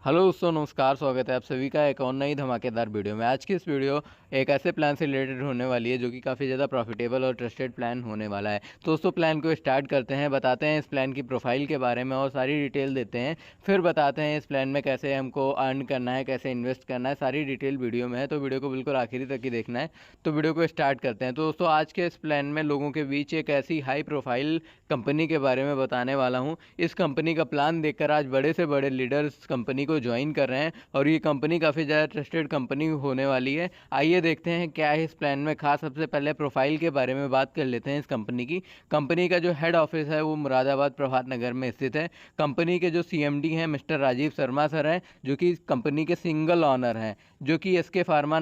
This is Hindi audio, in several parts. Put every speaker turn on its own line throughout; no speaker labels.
हेलो दोस्तों, नमस्कार। स्वागत है आप सभी का एक और नई धमाकेदार वीडियो में। आज की इस वीडियो एक ऐसे प्लान से रिलेटेड होने वाली है जो कि काफ़ी ज़्यादा प्रॉफिटेबल और ट्रस्टेड प्लान होने वाला है। तो दोस्तों, प्लान को स्टार्ट करते हैं, बताते हैं इस प्लान की प्रोफाइल के बारे में और सारी डिटेल देते हैं। फिर बताते हैं इस प्लान में कैसे हमको अर्न करना है, कैसे इन्वेस्ट करना है, सारी डिटेल वीडियो में है। तो वीडियो को बिल्कुल आखिरी तक ही देखना है। तो वीडियो को स्टार्ट करते हैं। तो दोस्तों, आज के इस प्लान में लोगों के बीच एक ऐसी हाई प्रोफाइल कंपनी के बारे में बताने वाला हूँ। इस कंपनी का प्लान देखकर आज बड़े से बड़े लीडर्स कंपनी को ज्वाइन कर रहे हैं और ये कंपनी काफ़ी ज़्यादा ट्रस्टेड कंपनी होने वाली है। आइए देखते हैं क्या है इस प्लान में खास। सबसे पहले प्रोफाइल के बारे में बात कर लेते हैं इस कंपनी की। कंपनी का जो हेड ऑफिस है वो मुरादाबाद प्रभात नगर में स्थित है। कंपनी के जो सीएमडी हैं मिस्टर राजीव शर्मा सर हैं, जो कि कंपनी के सिंगल ऑनर हैं, जो कि एसके फार्मा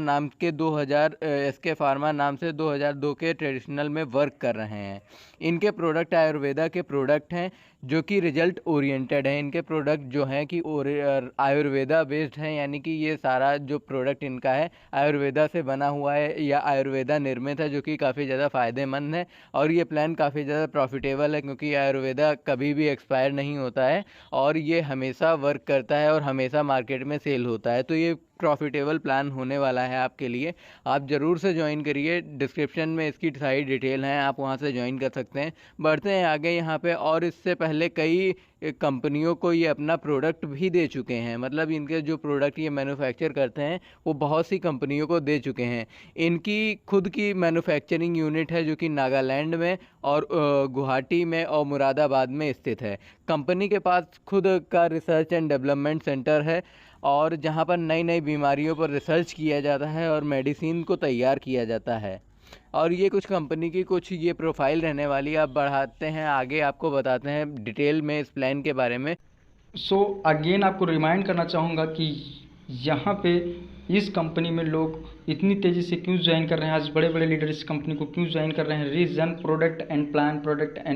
नाम से 2002 के ट्रेडिशनल में वर्क कर रहे हैं। इनके प्रोडक्ट आयुर्वेदा के प्रोडक्ट हैं जो कि रिजल्ट ओरिएंटेड है। इनके प्रोडक्ट जो हैं कि आयुर्वेदा बेस्ड हैं, यानी कि ये सारा जो प्रोडक्ट इनका है आयुर्वेदा से बना हुआ है या आयुर्वेदा निर्मित है, जो कि काफ़ी ज़्यादा फ़ायदेमंद है। और ये प्लान काफ़ी ज़्यादा प्रॉफिटेबल है क्योंकि आयुर्वेदा कभी भी एक्सपायर नहीं होता है और ये हमेशा वर्क करता है और हमेशा मार्केट में सेल होता है। तो ये प्रॉफिटेबल प्लान होने वाला है आपके लिए। आप ज़रूर से ज्वाइन करिए। डिस्क्रिप्शन में इसकी सारी डिटेल हैं, आप वहां से ज्वाइन कर सकते हैं। बढ़ते हैं आगे यहाँ पे। और इससे पहले कई कंपनियों को ये अपना प्रोडक्ट भी दे चुके हैं, मतलब इनके जो प्रोडक्ट ये मैन्युफैक्चर करते हैं वो बहुत सी कंपनियों को दे चुके हैं। इनकी खुद की मैन्युफैक्चरिंग यूनिट है जो कि नागालैंड में और गुवाहाटी में और मुरादाबाद में स्थित है। कंपनी के पास खुद का रिसर्च एंड डेवलपमेंट सेंटर है और जहाँ पर नई नई बीमारियों पर रिसर्च किया जाता है और मेडिसिन को तैयार किया जाता है। और ये कुछ कंपनी की कुछ ये प्रोफाइल रहने वाली है। अब बढ़ाते हैं आगे, आपको बताते हैं डिटेल में इस प्लान के बारे में।
अगेन आपको रिमाइंड करना चाहूँगा कि यहाँ पे इस कंपनी में लोग इतनी तेज़ी से क्यों ज्वाइन कर रहे हैं, आज बड़े बड़े लीडर इस कंपनी को क्यों ज्वाइन कर रहे हैं। Reason product and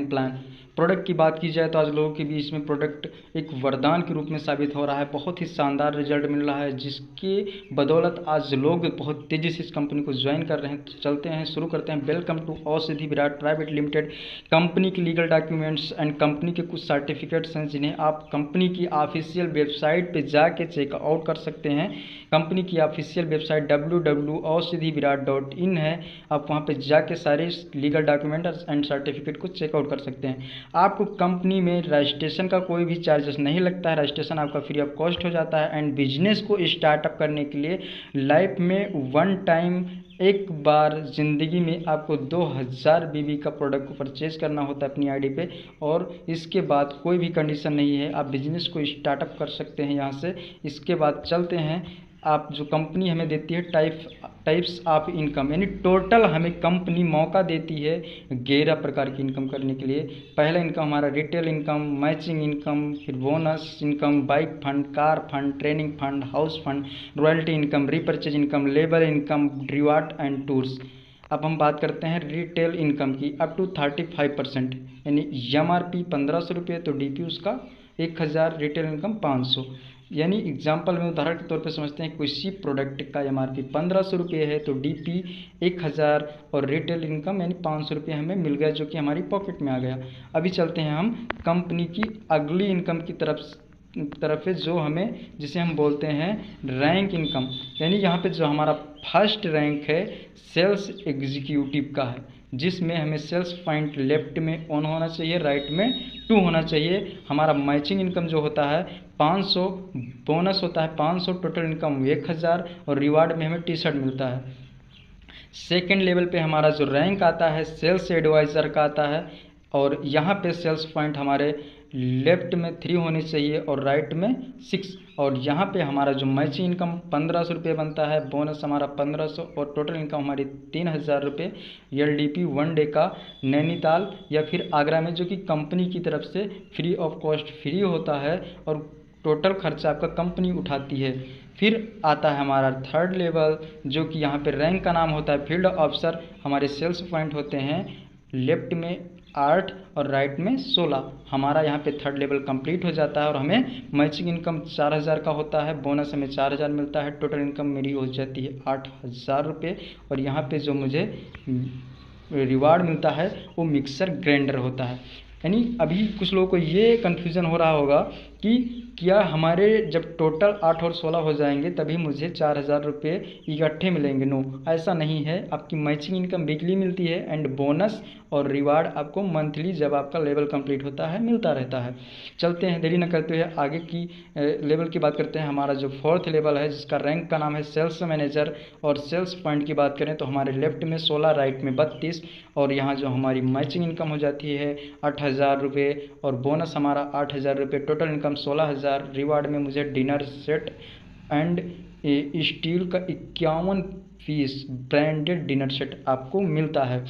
plan. Product की बात की जाए तो आज लोगों के बीच में प्रोडक्ट एक वरदान के रूप में साबित हो रहा है। बहुत ही शानदार रिजल्ट मिल रहा है जिसके बदौलत आज लोग बहुत तेज़ी से इस कंपनी को ज्वाइन कर रहे हैं। तो चलते हैं, शुरू करते हैं। वेलकम टू औषधि विराट प्राइवेट लिमिटेड। कंपनी की लीगल डॉक्यूमेंट्स एंड कंपनी के कुछ सर्टिफिकेट्स हैं जिन्हें आप कंपनी की ऑफिशियल वेबसाइट पे जाके चेकआउट कर सकते हैं। कंपनी की ऑफिशियल वेबसाइट www.aushidhivirat.in है। आप वहाँ पे जाके सारे लीगल डॉक्यूमेंट एंड सर्टिफिकेट को चेकआउट कर सकते हैं। आपको कंपनी में रजिस्ट्रेशन का कोई भी चार्जेस नहीं लगता है, रजिस्ट्रेशन आपका फ्री ऑफ कॉस्ट हो जाता है। एंड बिजनेस को स्टार्टअप करने के लिए लाइफ में वन टाइम एक बार ज़िंदगी में आपको 2000 बीबी का प्रोडक्ट को परचेज़ करना होता है अपनी आईडी पे, और इसके बाद कोई भी कंडीशन नहीं है, आप बिजनेस को स्टार्टअप कर सकते हैं यहाँ से। इसके बाद चलते हैं, आप जो कंपनी हमें देती है टाइप्स ऑफ इनकम, यानी टोटल हमें कंपनी मौका देती है 11 प्रकार की इनकम करने के लिए। पहला इनकम हमारा रिटेल इनकम, मैचिंग इनकम, फिर bonus income, bike fund, car fund, training fund, house fund, royalty income, repurchase income, labour income, reward and tours. अब हम बात करते हैं रिटेल इनकम की, अप टू 35%, यानी MRP 1500 रुपये तो DP उसका 1000, रिटेल इनकम 500। यानी एग्जाम्पल में उदाहरण के तौर पे समझते हैं, किसी प्रोडक्ट का MRP 1500 रुपये है तो DP 1000 और रिटेल इनकम यानी 500 रुपये हमें मिल गया, जो कि हमारी पॉकेट में आ गया। अभी चलते हैं हम कंपनी की अगली इनकम की तरफ है, जो हमें जिसे हम बोलते हैं रैंक इनकम। यानी यहाँ पे जो हमारा फर्स्ट रैंक है सेल्स एग्जीक्यूटिव का है, जिसमें हमें सेल्स पॉइंट लेफ्ट में ऑन होना चाहिए, राइट में 2 होना चाहिए। हमारा मैचिंग इनकम जो होता है 500, बोनस होता है 500, टोटल इनकम 1000 और रिवार्ड में हमें टी-शर्ट मिलता है। सेकेंड लेवल पे हमारा जो रैंक आता है सेल्स एडवाइज़र का आता है, और यहाँ पे सेल्स पॉइंट हमारे लेफ्ट में 3 होने चाहिए और राइट में 6। और यहाँ पे हमारा जो मैचिंग इनकम 1500 रुपये बनता है, बोनस हमारा 1500 और टोटल इनकम हमारी 3000 रुपये। LDP 1 डे का नैनीताल या फिर आगरा में, जो कि कंपनी की तरफ से फ्री ऑफ कॉस्ट फ्री होता है और टोटल खर्चा आपका कंपनी उठाती है। फिर आता है हमारा थर्ड लेवल, जो कि यहाँ पे रैंक का नाम होता है फील्ड ऑफिसर। हमारे सेल्स पॉइंट होते हैं लेफ्ट में 8 और राइट में 16। हमारा यहाँ पे थर्ड लेवल कंप्लीट हो जाता है और हमें मैचिंग इनकम 4000 का होता है, बोनस हमें 4000 मिलता है, टोटल इनकम मेरी हो जाती है 8000 रुपये। और यहाँ पे जो मुझे रिवार्ड मिलता है वो मिक्सर ग्राइंडर होता है। यानी अभी कुछ लोगों को ये कन्फ्यूज़न हो रहा होगा कि क्या हमारे जब टोटल 8 और 16 हो जाएंगे तभी मुझे 4,000 रुपये इकट्ठे मिलेंगे। नो, ऐसा नहीं है। आपकी मैचिंग इनकम वीकली मिलती है एंड बोनस और रिवार्ड आपको मंथली जब आपका लेवल कंप्लीट होता है मिलता रहता है। चलते हैं, देरी न करते हुए आगे की लेवल की बात करते हैं। हमारा जो 4th लेवल है जिसका रैंक का नाम है सेल्स मैनेजर, और सेल्स पॉइंट की बात करें तो हमारे लेफ्ट में 16, राइट में 32, और यहाँ जो हमारी मैचिंग इनकम हो जाती है 8,000 रुपये, और बोनस हमारा 8,000 रुपये, टोटल इनकम 16,000। रिवार्ड में मुझे डिनर सेट एंड स्टील का 51 पीस ब्रांडेड डिनर सेट आपको मिलता है।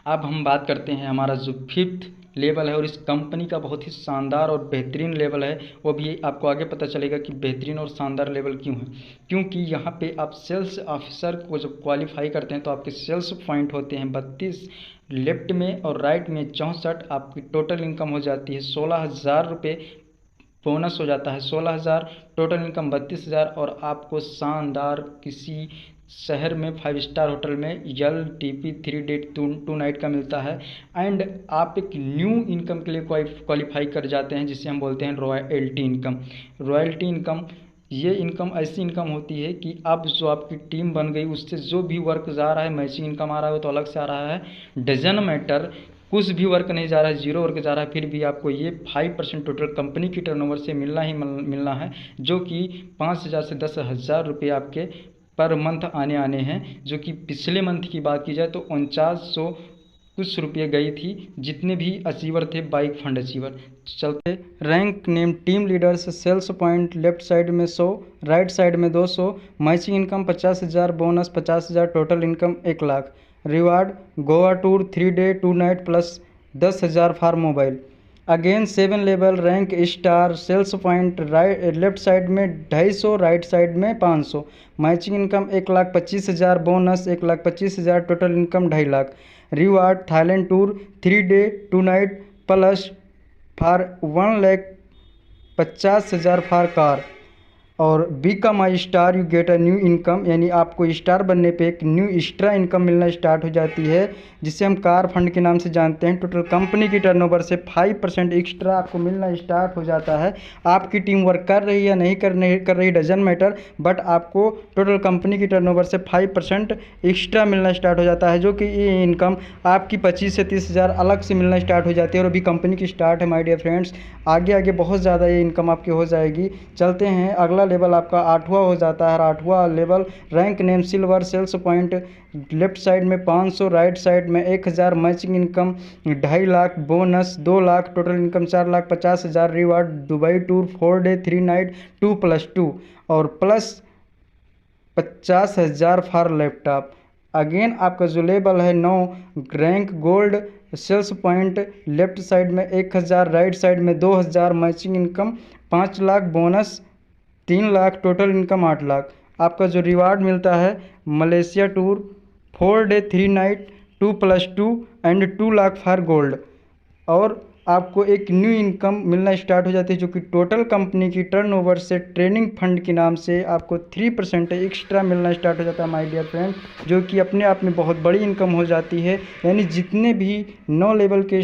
अब हम बात करते हैं हमारा जो 5th लेवल है, और इस कंपनी का बहुत ही शानदार और बेहतरीन लेवल है। वो भी आपको आगे पता चलेगा कि बेहतरीन और शानदार लेवल क्यों है। क्योंकि यहाँ पे आप सेल्स ऑफिसर को जब क्वालिफाई करते हैं तो आपके सेल्स पॉइंट होते हैं 32, लेफ्ट में और राइट में 64। आपकी टोटल इनकम हो जाती है 16,000 रुपये, बोनस हो जाता है 16,000, टोटल इनकम 32,000, और आपको शानदार किसी शहर में 5 स्टार होटल में LTP 3 डे 2 नाइट का मिलता है। एंड आप एक न्यू इनकम के लिए क्वालिफाई कर जाते हैं जिसे हम बोलते हैं रॉयल्टी इनकम। रॉयल्टी इनकम, ये इनकम ऐसी इनकम होती है कि अब जो आपकी टीम बन गई उससे जो भी वर्क जा रहा है, मैचिंग इनकम आ रहा है वो तो अलग से आ रहा है, डजन मैटर, कुछ भी वर्क नहीं जा रहा है, जीरो वर्क जा रहा है, फिर भी आपको ये 5% टोटल कंपनी की टर्नओवर से मिलना ही मिलना है, जो कि 5,000 से 10,000 रुपये आपके पर मंथ आने हैं। जो कि पिछले मंथ की बात की जाए तो 4900 कुछ रुपये गई थी जितने भी अचीवर थे, बाइक फंड अचीवर। चलते rank name team leaders, sales point left side में 100, राइट साइड में 200, matching income 50,000, bonus 50,000, total income 1,00,000। Reward Goa tour 3 day 2 night plus 10,000 for mobile. Again 7 level rank star, sales point right left side में 250, राइट साइड में 500, matching income 1,25,000, bonus 1,25,000, total income 2,50,000। Reward Thailand tour 3 day 2 night plus for 1,50,000 for car. और become I star you get a new income, यानी आपको स्टार बनने पे एक न्यू एक्स्ट्रा इनकम मिलना स्टार्ट हो जाती है जिसे हम कार फंड के नाम से जानते हैं। टोटल कंपनी की टर्नओवर से 5% एक्स्ट्रा आपको मिलना स्टार्ट हो जाता है। आपकी टीम वर्क कर रही है या नहीं कर रही डजन मैटर, बट आपको टोटल कंपनी की टर्नओवर से 5% एक्स्ट्रा मिलना स्टार्ट हो जाता है, जो कि ये इनकम आपकी 25 से 30,000 अलग से मिलना स्टार्ट हो जाती है। और अभी कंपनी की स्टार्ट है माय डियर फ्रेंड्स, आगे आगे बहुत ज़्यादा ये इनकम आपकी हो जाएगी। चलते हैं, अगला लेवल आपका 8वां हो जाता है। 8वां level rank name silver, sales point left side में 500, राइट साइड में 1,000, matching income 2,50,000, bonus 2,00,000, total income 4,50,000। Reward Dubai tour 4 day 3 night 2+2 और प्लस 50,000 फॉर लैपटॉप। अगेन आपका जो लेवल है 9 rank gold, sales point left side में 1,000, राइट साइड में 2,000, matching income 5,00,000, bonus 3,00,000, total income 8,00,000। आपका जो रिवार्ड मिलता है Malaysia tour 4 day 3 night 2+2 and 2,00,000 for gold. और आपको एक न्यू इनकम मिलना स्टार्ट हो जाती है जो कि टोटल कंपनी की टर्नओवर से ट्रेनिंग फंड के नाम से आपको 3% एक्स्ट्रा मिलना स्टार्ट हो जाता है माय डियर फ्रेंड, जो कि अपने आप में बहुत बड़ी इनकम हो जाती है। यानी जितने भी 9 लेवल के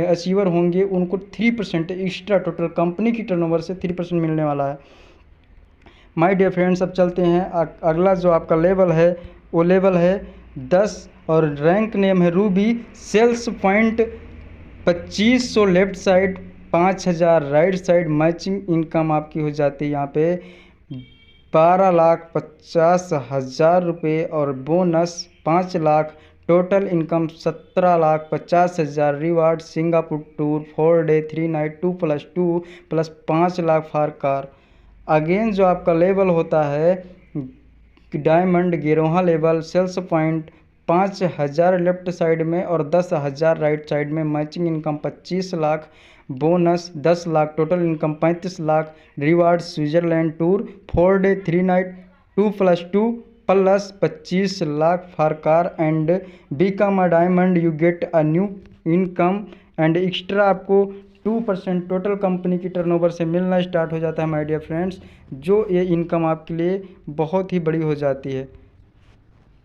अचीवर होंगे उनको 3% एक्स्ट्रा टोटल कंपनी की टर्नओवर से 3% मिलने वाला है माय डियर फ्रेंड्स। अब चलते हैं, अगला जो आपका लेवल है वो लेवल है 10 और रैंक नेम है ruby, sales point 2500 left side, 5,000 right side, matching income आपकी हो जाती है यहाँ पे 12,50,000 रुपये और bonus 5,00,000, total income 17,50,000। Reward Singapore tour 4 day 3 night 2+2 plus 5,00,000 for car. Again जो आपका लेवल होता है डायमंड गिरोहा level, sales point 5,000 left side में और 10,000 राइट साइड में, matching income 25,00,000, bonus 10,00,000, total income 35,00,000। Reward Switzerland tour 4 day 3 night 2+2 plus 25,00,000 for car and become a diamond you get a new income and extra आपको 2% टोटल कंपनी की टर्नओवर से मिलना स्टार्ट हो जाता है माय डियर फ्रेंड्स, जो ये इनकम आपके लिए बहुत ही बड़ी हो जाती है।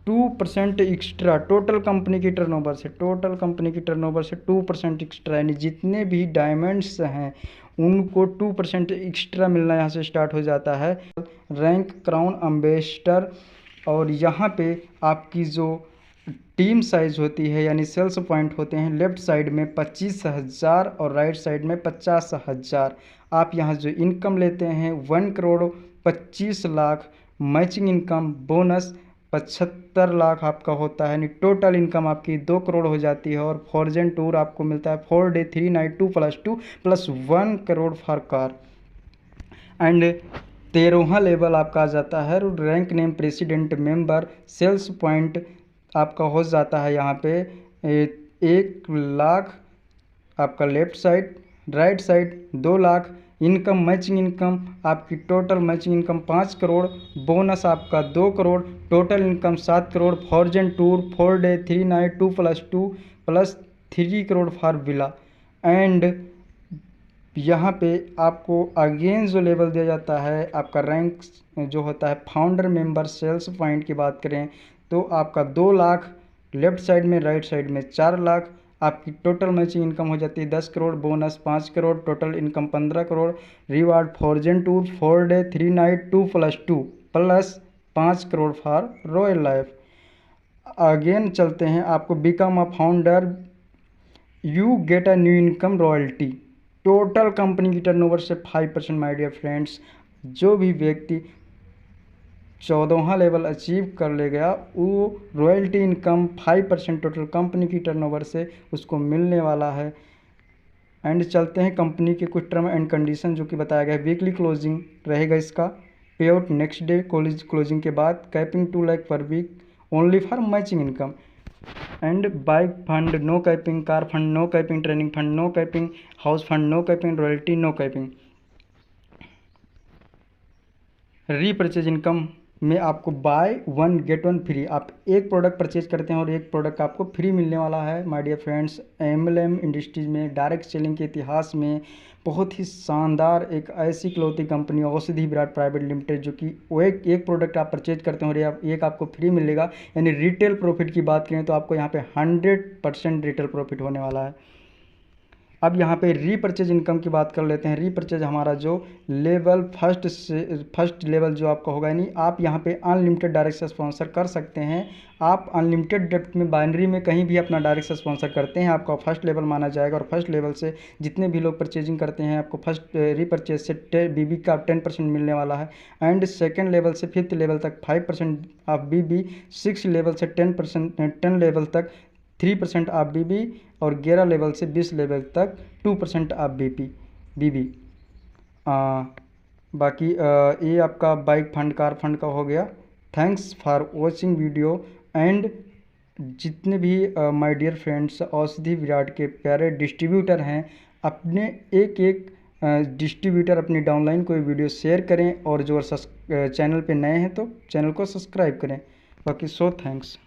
2% एक्स्ट्रा टोटल कंपनी की टर्नओवर से 2% एक्स्ट्रा, यानी जितने भी डायमंड्स हैं उनको 2% एक्स्ट्रा मिलना यहाँ से स्टार्ट हो जाता है। रैंक क्राउन एम्बेसडर, और यहाँ पे आपकी जो टीम साइज होती है यानी सेल्स पॉइंट होते हैं, लेफ्ट साइड में 25,000 और राइट साइड में 50,000। आप यहाँ जो इनकम लेते हैं 1,25,00,000, मैचिंग इनकम बोनस 75 लाख आपका होता है, यानी टोटल इनकम आपकी 2 करोड़ हो जाती है। और फॉर्जन टूर आपको मिलता है 4 day 3 night 2+2 plus 1 crore for car. And 13वां लेवल आपका आ जाता है rank name president member. Sales point आपका हो जाता है यहाँ पे 1 लाख आपका left side, right side 2 lakh. Income matching income आपकी total matching income 5 crore, bonus आपका 2 crore, total income 7 crore. Foreign tour 4 day 3 night 2+2 plus 3 crore for villa. And यहाँ पे आपको अगेन जो लेवल दिया जाता है आपका रैंक जो होता है फाउंडर मेंबर। सेल्स पॉइंट की बात करें तो आपका 2 लाख लेफ्ट साइड में, राइट साइड में 4 लाख। आपकी टोटल मैचिंग इनकम हो जाती है 10 crore, bonus 5 crore, total income 15 crore. Reward foreign tour 4 day 3 night 2+2 plus 5 crore for royal life. Again चलते हैं, आपको become a founder you get a new income royalty. Total company की टर्नओवर से 5% माय डियर फ्रेंड्स। जो भी व्यक्ति 14वां लेवल अचीव कर ले गया वो रॉयल्टी इनकम 5% टोटल कंपनी की टर्नओवर से उसको मिलने वाला है। एंड चलते हैं कंपनी के कुछ टर्म एंड कंडीशन जो कि बताया गया है। वीकली क्लोजिंग रहेगा इसका, पे आउट नेक्स्ट डे क्लोजिंग के बाद, capping 2 lakh per week only for matching income. And bike fund no capping, car fund no capping, training fund no capping, house fund no capping, royalty no capping. Repurchase income में आपको बाय 1 गेट 1 फ्री, आप एक प्रोडक्ट परचेज करते हैं और एक प्रोडक्ट आपको फ्री मिलने वाला है। My dear friends, MLM industries में डायरेक्ट सेलिंग के इतिहास में बहुत ही शानदार एक ऐसी क्लॉथिंग कंपनी औषधि विराट प्राइवेट लिमिटेड, जो कि वो एक प्रोडक्ट आप परचेज करते हैं और एक आपको फ्री मिलेगा। यानी रिटेल प्रॉफिट की बात करें तो आपको यहाँ पे 100% रिटेल प्रॉफिट होने वाला है। अब यहाँ पे रीपर्चेज इनकम की बात कर लेते हैं। रीपर्चेज हमारा जो लेवल फर्स्ट लेवल जो आपका होगा, यानी आप यहाँ पे अनलिमिटेड डायरेक्ट से स्पॉन्सर कर सकते हैं। आप अनलिमिटेड डेप्थ में बाइनरी में कहीं भी अपना डायरेक्ट से स्पॉन्सर करते हैं, आपका फर्स्ट लेवल माना जाएगा। और फर्स्ट लेवल से जितने भी लोग परचेजिंग करते हैं आपको फर्स्ट रीपर्चेज से बीबी का 10% मिलने वाला है। एंड सेकेंड लेवल से 5th लेवल तक 5% ऑफ बीबी, 6 लेवल से 10 लेवल तक 3% आप बीबी, और 11 लेवल से 20 लेवल तक 2% आप बीबी। बाकी ये आपका बाइक फंड कार फंड का हो गया। Thanks for watching video. And जितने भी माय डियर फ्रेंड्स औषधि विराट के प्यारे डिस्ट्रीब्यूटर हैं, अपने एक डिस्ट्रीब्यूटर अपनी डाउनलाइन कोई वीडियो शेयर करें, और जो चैनल पे नए हैं तो चैनल को सब्सक्राइब करें। बाकी थैंक्स।